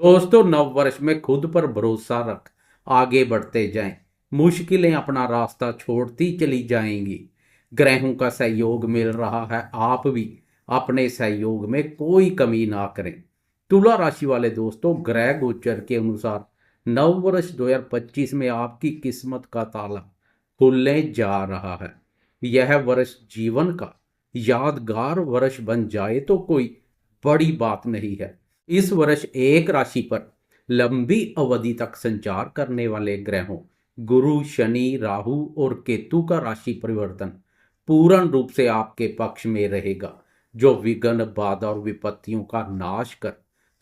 दोस्तों, नव वर्ष में खुद पर भरोसा रख आगे बढ़ते जाएं। मुश्किलें अपना रास्ता छोड़ती चली जाएंगी। ग्रहों का सहयोग मिल रहा है, आप भी अपने सहयोग में कोई कमी ना करें। तुला राशि वाले दोस्तों, ग्रह गोचर के अनुसार नव वर्ष 2025 में आपकी किस्मत का ताला खुलने जा रहा है। यह वर्ष जीवन का यादगार वर्ष बन जाए तो कोई बड़ी बात नहीं है। इस वर्ष एक राशि पर लंबी अवधि तक संचार करने वाले ग्रहों गुरु, शनि, राहु और केतु का राशि परिवर्तन पूर्ण रूप से आपके पक्ष में रहेगा, जो विघ्न, बाधा और विपत्तियों का नाश कर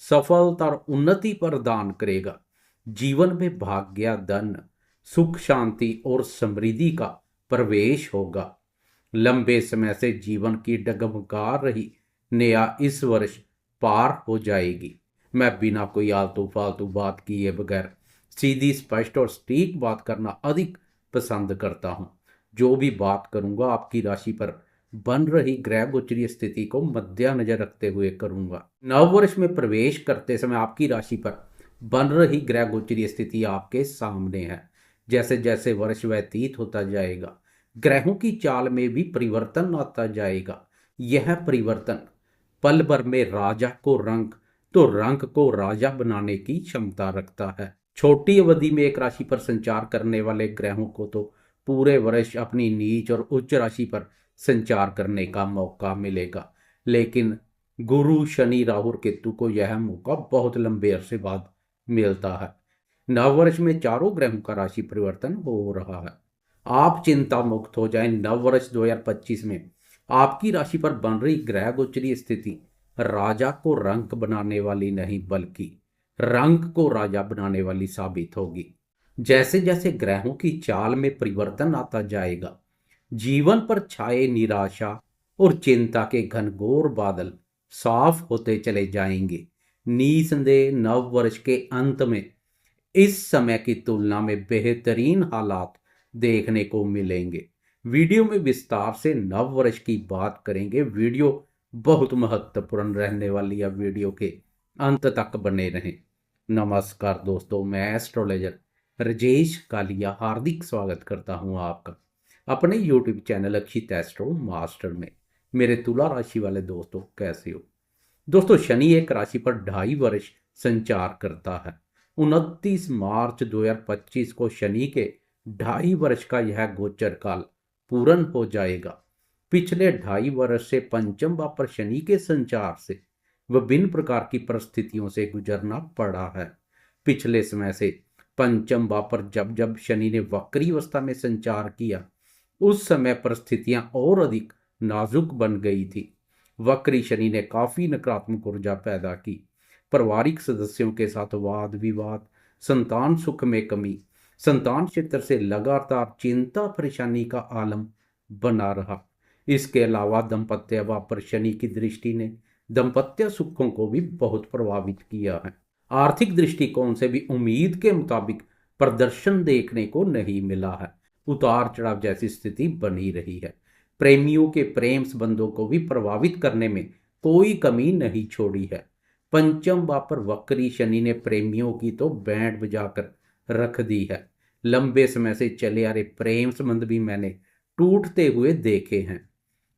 सफलता और उन्नति प्रदान करेगा। जीवन में भाग्य, धन, सुख, शांति और समृद्धि का प्रवेश होगा। लंबे समय से जीवन की डगमगा रही नया इस वर्ष पार हो जाएगी। मैं बिना कोई आलतू फालतू बात किए बगैर सीधी, स्पष्ट और सटीक बात करना अधिक पसंद करता हूँ। जो भी बात करूँगा आपकी राशि पर बन रही ग्रह गोचरीय स्थिति को मद्देनजर रखते हुए करूँगा। नव वर्ष में प्रवेश करते समय आपकी राशि पर बन रही ग्रह गोचरीय स्थिति आपके सामने है। जैसे जैसे वर्ष व्यतीत होता जाएगा, ग्रहों की चाल में भी परिवर्तन आता जाएगा। यह परिवर्तन पल भर में राजा को रंग तो रंग को राजा बनाने की क्षमता रखता है। छोटी अवधि में एक राशि पर संचार करने वाले ग्रहों को तो पूरे वर्ष अपनी नीच और उच्च राशि पर संचार करने का मौका मिलेगा, लेकिन गुरु, शनि, राहु और केतु को यह मौका बहुत लंबे अरसे बाद मिलता है। नववर्ष में चारों ग्रहों का राशि परिवर्तन हो रहा है। आप चिंता मुक्त हो जाएं। नववर्ष 2025 में आपकी राशि पर बन रही ग्रह गोचरीय स्थिति राजा को रंक बनाने वाली नहीं, बल्कि रंक को राजा बनाने वाली साबित होगी। जैसे जैसे ग्रहों की चाल में परिवर्तन आता जाएगा, जीवन पर छाए निराशा और चिंता के घनघोर बादल साफ होते चले जाएंगे। निसंदेह नव वर्ष के अंत में इस समय की तुलना में बेहतरीन हालात देखने को मिलेंगे। वीडियो में विस्तार से नव वर्ष की बात करेंगे। वीडियो बहुत महत्वपूर्ण रहने वाली है, वीडियो के अंत तक बने रहें। नमस्कार दोस्तों, मैं एस्ट्रोलॉजर राजेश कालिया हार्दिक स्वागत करता हूं आपका अपने यूट्यूब चैनल अक्षित एस्ट्रो मास्टर में। मेरे तुला राशि वाले दोस्तों, कैसे हो दोस्तों? शनि एक राशि पर 2.5 वर्ष संचार करता है। 29 मार्च 2025 को शनि के 2.5 वर्ष का यह गोचर काल पूर्ण हो जाएगा। पिछले 2.5 वर्ष से पंचम भाव पर शनि के संचार से विभिन्न प्रकार की परिस्थितियों से गुजरना पड़ा है। पिछले समय से पंचम भाव पर जब जब शनि ने वक्री अवस्था में संचार किया, उस समय परिस्थितियां और अधिक नाजुक बन गई थी। वक्री शनि ने काफी नकारात्मक ऊर्जा पैदा की। पारिवारिक सदस्यों के साथ वाद विवाद, संतान सुख में कमी, संतान क्षेत्र से लगातार चिंता परेशानी का आलम बना रहा। इसके अलावा दाम्पत्य भाव पर शनि की दृष्टि ने दाम्पत्य सुखों को भी बहुत प्रभावित किया है। आर्थिक दृष्टिकोण से भी उम्मीद के मुताबिक प्रदर्शन देखने को नहीं मिला है। उतार चढ़ाव जैसी स्थिति बनी रही है। प्रेमियों के प्रेम संबंधों को भी प्रभावित करने में कोई कमी नहीं छोड़ी है। पंचम भाव पर वक्री शनि ने प्रेमियों की तो बैंड बजाकर रख दी है। लंबे समय से चले आ रहे प्रेम संबंध भी मैंने टूटते हुए देखे हैं।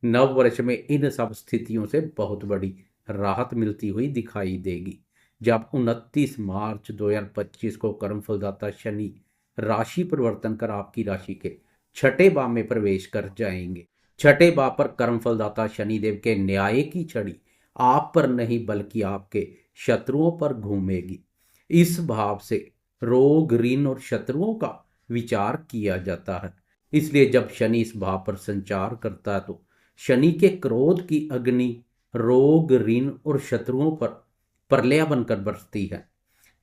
नव वर्ष में इन सब स्थितियों से बहुत बड़ी राहत मिलती हुई दिखाई देगी, जब 29 मार्च 2025 को कर्मफलदाता शनि राशि परिवर्तन कर आपकी राशि के छठे भाव में प्रवेश कर जाएंगे। छठे भाव पर कर्मफलदाता शनिदेव के न्याय की छड़ी आप पर नहीं, बल्कि आपके शत्रुओं पर घूमेगी। इस भाव से रोग, ऋण और शत्रुओं का विचार किया जाता है। इसलिए जब शनि इस भाव पर संचार करता है तो शनि के क्रोध की अग्नि रोग, ऋण और शत्रुओं पर प्रलय बनकर बरसती है।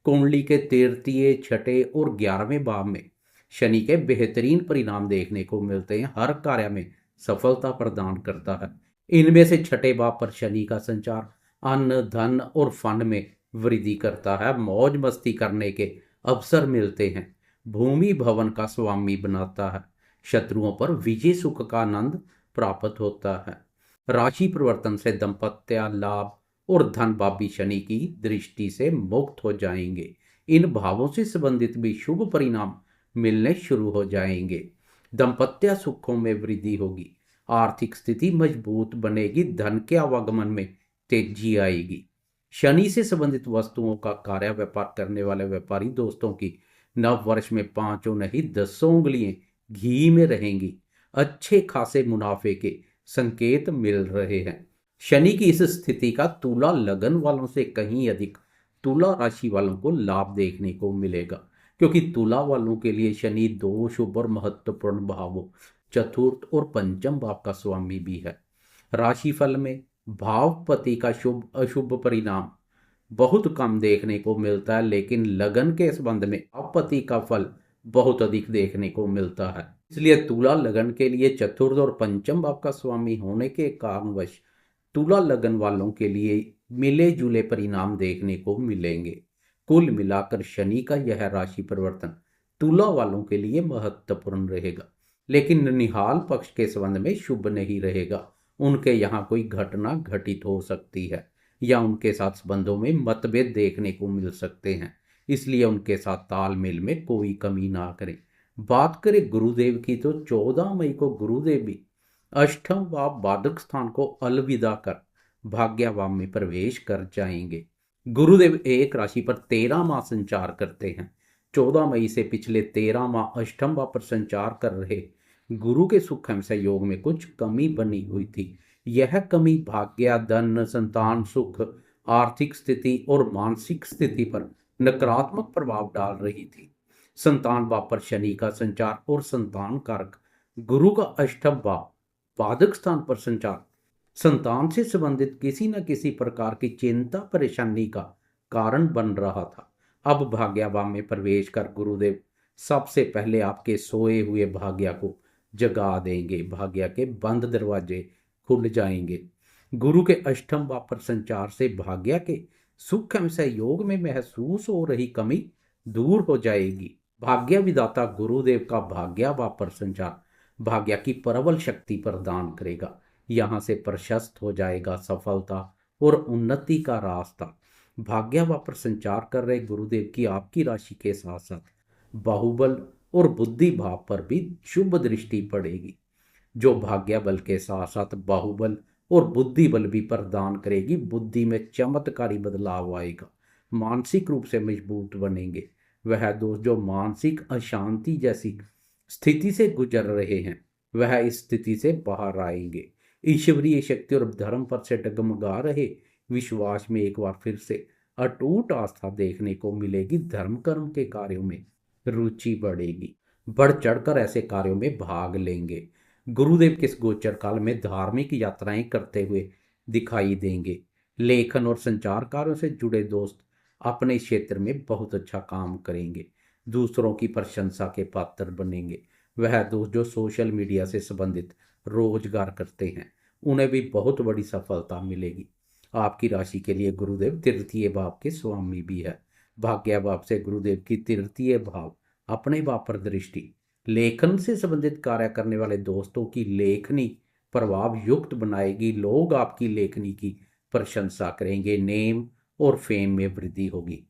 कुंडली के 3, 6 और 11वें भाव में शनि के बेहतरीन परिणाम देखने को मिलते हैं। हर कार्य में सफलता प्रदान करता है। इनमें से छठे भाव पर शनि का संचार अन्न, धन और फन में वृद्धि करता है। मौज मस्ती करने के अवसर मिलते हैं। भूमि भवन का स्वामी बनाता है। शत्रुओं पर विजय सुख का आनंद प्राप्त होता है। राशि परिवर्तन से दाम्पत्य लाभ और धन भावी शनि की दृष्टि से मुक्त हो जाएंगे। इन भावों से संबंधित भी शुभ परिणाम मिलने शुरू हो जाएंगे। दाम्पत्य सुखों में वृद्धि होगी, आर्थिक स्थिति मजबूत बनेगी, धन के आवागमन में तेजी आएगी। शनि से संबंधित वस्तुओं का कार्य व्यापार करने वाले व्यापारी दोस्तों की नव वर्ष में 5 नहीं 10 उंगलियां घी में रहेंगी। अच्छे खासे मुनाफे के संकेत मिल रहे हैं। शनि की इस स्थिति का तुला लगन वालों से कहीं अधिक तुला राशि वालों को लाभ देखने को मिलेगा, क्योंकि तुला वालों के लिए शनि 2 शुभ और महत्वपूर्ण भावों चतुर्थ और पंचम भाव का स्वामी भी है। राशिफल में भावपति का शुभ अशुभ परिणाम बहुत कम देखने को मिलता है, लेकिन लगन के संबंध में भावपति का फल बहुत अधिक देखने को मिलता है। इसलिए तुला लगन के लिए चतुर्थ और पंचम भाव का स्वामी होने के कारणवश तुला लगन वालों के लिए मिले जुले परिणाम देखने को मिलेंगे। कुल मिलाकर शनि का यह राशि परिवर्तन तुला वालों के लिए महत्वपूर्ण रहेगा, लेकिन निहाल पक्ष के संबंध में शुभ नहीं रहेगा। उनके यहाँ कोई घटना घटित हो सकती है या उनके साथ संबंधों में मतभेद देखने को मिल सकते हैं, इसलिए उनके साथ तालमेल में कोई कमी ना करें। बात करें गुरुदेव की, तो 14 मई को गुरुदेव भी अष्टम भाव बाधक स्थान को अलविदा कर भाग्यभाव में प्रवेश कर जाएंगे। गुरुदेव एक राशि पर 13 माह संचार करते हैं। 14 मई से पिछले 13 माह अष्टम भाव पर संचार कर रहे गुरु के सुख एवं सहयोग में कुछ कमी बनी हुई थी। यह कमी भाग्य, धन, संतान सुख, आर्थिक स्थिति और मानसिक स्थिति पर नकारात्मक प्रभाव डाल रही थी। संतान भाव पर शनि का संचार और संतान कारक गुरु का अष्टम भाव बाधक स्थान पर संचार संतान से संबंधित किसी न किसी प्रकार की चिंता परेशानी का कारण बन रहा था। अब भाग्यभाव में प्रवेश कर गुरुदेव सबसे पहले आपके सोए हुए भाग्य को जगा देंगे। भाग्य के बंद दरवाजे खुल जाएंगे। गुरु के अष्टम भाव पर संचार से भाग्य के सुख एवं सहयोग में महसूस हो रही कमी दूर हो जाएगी। भाग्य विदाता गुरुदेव का भाग्यभाव पर संचार भाग्य की प्रबल शक्ति प्रदान करेगा। यहाँ से प्रशस्त हो जाएगा सफलता और उन्नति का रास्ता। भाग्यभाव पर संचार कर रहे गुरुदेव की आपकी राशि के साथ साथ बाहुबल और बुद्धि भाव पर भी शुभ दृष्टि पड़ेगी, जो भाग्य बल के साथ साथ बाहुबल और बुद्धि बल भी प्रदान करेगी। बुद्धि में चमत्कारी बदलाव आएगा, मानसिक रूप से मजबूत बनेंगे। वह दोस्त जो मानसिक अशांति जैसी स्थिति से गुजर रहे हैं, वह इस स्थिति से बाहर आएंगे। ईश्वरीय शक्ति और धर्म पर से डगमगा रहे विश्वास में एक बार फिर से अटूट आस्था देखने को मिलेगी। धर्म कर्म के कार्यों में रुचि बढ़ेगी, बढ़ चढ़कर ऐसे कार्यों में भाग लेंगे। गुरुदेव के इस गोचर काल में धार्मिक यात्राएं करते हुए दिखाई देंगे। लेखन और संचार कार्यों से जुड़े दोस्त अपने क्षेत्र में बहुत अच्छा काम करेंगे, दूसरों की प्रशंसा के पात्र बनेंगे। वह दोस्त जो सोशल मीडिया से संबंधित रोजगार करते हैं, उन्हें भी बहुत बड़ी सफलता मिलेगी। आपकी राशि के लिए गुरुदेव तृतीय भाव के स्वामी भी है। भाग्य भाव से गुरुदेव की तृतीय भाव अपने भाव पर दृष्टि लेखन से संबंधित कार्य करने वाले दोस्तों की लेखनी प्रभाव युक्त बनाएगी। लोग आपकी लेखनी की प्रशंसा करेंगे। नेम और फेम में वृद्धि होगी।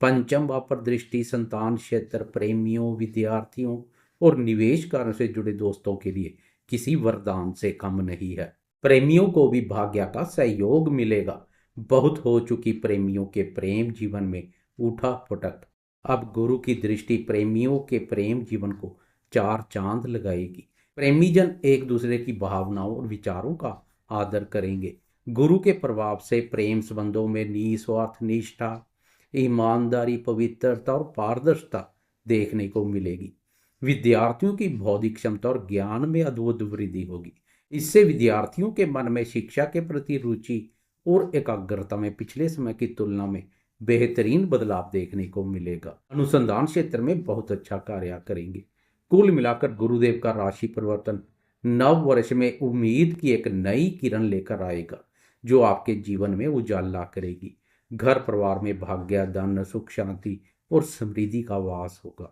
पंचम भाव पर दृष्टि संतान क्षेत्र, प्रेमियों, विद्यार्थियों और निवेशकारों से जुड़े दोस्तों के लिए किसी वरदान से कम नहीं है। प्रेमियों को भी भाग्य का सहयोग मिलेगा। बहुत हो चुकी प्रेमियों के प्रेम जीवन में उठा फटक, अब गुरु की दृष्टि प्रेमियों के प्रेम जीवन को 4 चांद लगाएगी। प्रेमी जन एक दूसरे की भावनाओं और विचारों का आदर करेंगे। गुरु के प्रभाव से प्रेम संबंधों में निस्वार्थ निष्ठा, ईमानदारी, पवित्रता और पारदर्शिता देखने को मिलेगी। विद्यार्थियों की बौद्धिक क्षमता और ज्ञान में अद्भुत वृद्धि होगी। इससे विद्यार्थियों के मन में शिक्षा के प्रति रुचि और एकाग्रता में पिछले समय की तुलना में बेहतरीन बदलाव देखने को मिलेगा। अनुसंधान क्षेत्र में बहुत अच्छा कार्य करेंगे। कुल मिलाकर गुरुदेव का राशि परिवर्तन नव वर्ष में उम्मीद की एक नई किरण लेकर आएगा, जो आपके जीवन में उजाला करेगी। घर परिवार में भाग्य, धन, सुख, शांति और समृद्धि का वास होगा।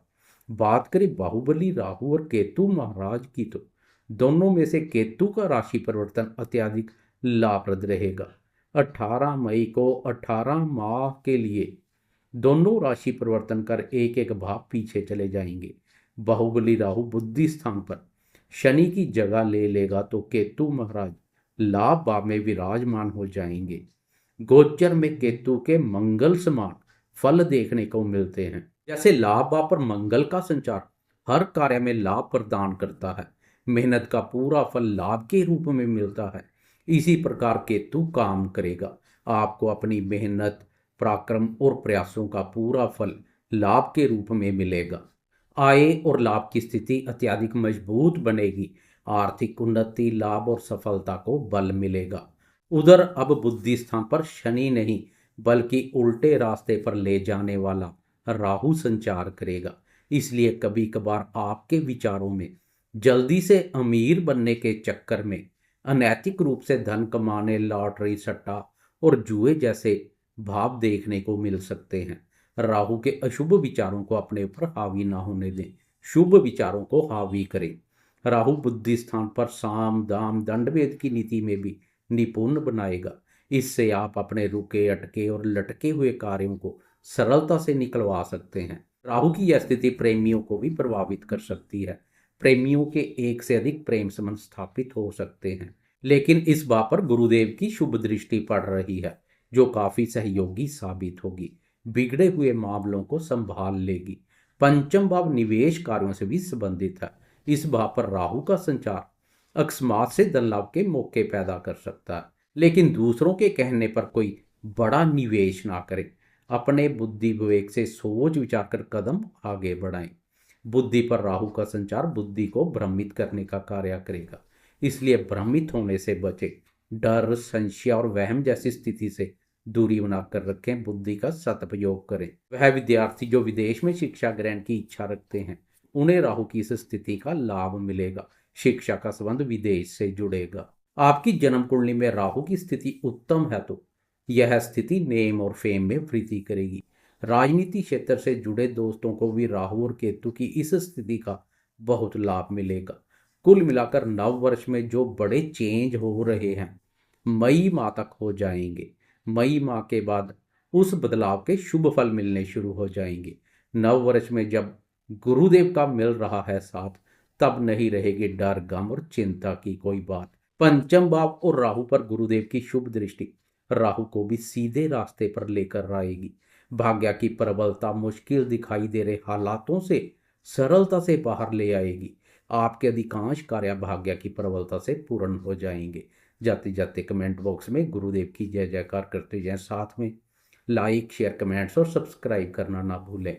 बात करें बाहुबली राहु और केतु महाराज की, तो दोनों में से केतु का राशि परिवर्तन अत्यधिक लाभप्रद रहेगा। 18 मई को 18 माह के लिए दोनों राशि परिवर्तन कर एक एक भाव पीछे चले जाएंगे। बाहुबली राहु बुद्धि स्थान पर शनि की जगह ले लेगा तो केतु महाराज लाभ भाव में विराजमान हो जाएंगे। गोचर में केतु के मंगल समान फल देखने को मिलते हैं। जैसे लाभ भाव पर मंगल का संचार हर कार्य में लाभ प्रदान करता है, मेहनत का पूरा फल लाभ के रूप में मिलता है, इसी प्रकार केतु काम करेगा। आपको अपनी मेहनत, पराक्रम और प्रयासों का पूरा फल लाभ के रूप में मिलेगा। आय और लाभ की स्थिति अत्यधिक मजबूत बनेगी। आर्थिक उन्नति, लाभ और सफलता को बल मिलेगा। उधर अब बुद्धि स्थान पर शनि नहीं बल्कि उल्टे रास्ते पर ले जाने वाला राहु संचार करेगा। इसलिए कभी कभार आपके विचारों में जल्दी से अमीर बनने के चक्कर में अनैतिक रूप से धन कमाने, लॉटरी, सट्टा और जुए जैसे भाव देखने को मिल सकते हैं। राहु के अशुभ विचारों को अपने ऊपर हावी ना होने दें, शुभ विचारों को हावी करें। राहु बुद्धि स्थान पर साम, दाम, दंड भेद की नीति में भी निपुण बनाएगा। इससे आप अपने रुके, अटके और लटके हुए कार्यों को सरलता से निकलवा सकते हैं। राहु की यह स्थिति प्रेमियों को भी प्रभावित कर सकती है। प्रेमियों के एक से अधिक प्रेम संबंध स्थापित हो सकते हैं, लेकिन इस बात पर गुरुदेव की शुभ दृष्टि पड़ रही है जो काफी सहयोगी साबित होगी। बिगड़े हुए मामलों को संभाल लेगी। पंचम भाव निवेश कार्यों से भी संबंधित है। इस भाव पर राहु का संचार अकस्मात से धन लाभ के मौके पैदा कर सकता है, लेकिन दूसरों के कहने पर कोई बड़ा निवेश ना करें। अपने बुद्धि विवेक से सोच विचार कर कदम आगे बढ़ाएं। बुद्धि पर राहु का संचार बुद्धि को भ्रमित करने का कार्य करेगा, इसलिए भ्रमित होने से बचें। डर, संशय और वहम जैसी स्थिति से दूरी बनाकर रखें। बुद्धि का सदुपयोग करें। वह विद्यार्थी जो विदेश में शिक्षा ग्रहण की इच्छा रखते हैं, उन्हें राहु की इस स्थिति का लाभ मिलेगा। शिक्षा का संबंध विदेश से जुड़ेगा। आपकी जन्म कुंडली में राहु की स्थिति उत्तम है तो यह स्थिति नेम और फेम में वृद्धि करेगी। राजनीति क्षेत्र से जुड़े दोस्तों को भी राहु और केतु की इस स्थिति का बहुत लाभ मिलेगा। कुल मिलाकर नव वर्ष में जो बड़े चेंज हो रहे हैं मई माह तक हो जाएंगे। मई माह के बाद उस बदलाव के शुभ फल मिलने शुरू हो जाएंगे। नव वर्ष में जब गुरुदेव का मिल रहा है साथ, तब नहीं रहेगी डर, गम और चिंता की कोई बात। पंचम भाव और राहु पर गुरुदेव की शुभ दृष्टि राहु को भी सीधे रास्ते पर लेकर आएगी। भाग्य की प्रबलता मुश्किल दिखाई दे रहे हालातों से सरलता से बाहर ले आएगी। आपके अधिकांश कार्य भाग्य की प्रबलता से पूर्ण हो जाएंगे। जाते जाते कमेंट बॉक्स में गुरुदेव की जय जयकार करते जाएं। साथ में लाइक, शेयर, कमेंट्स और सब्सक्राइब करना ना भूलें।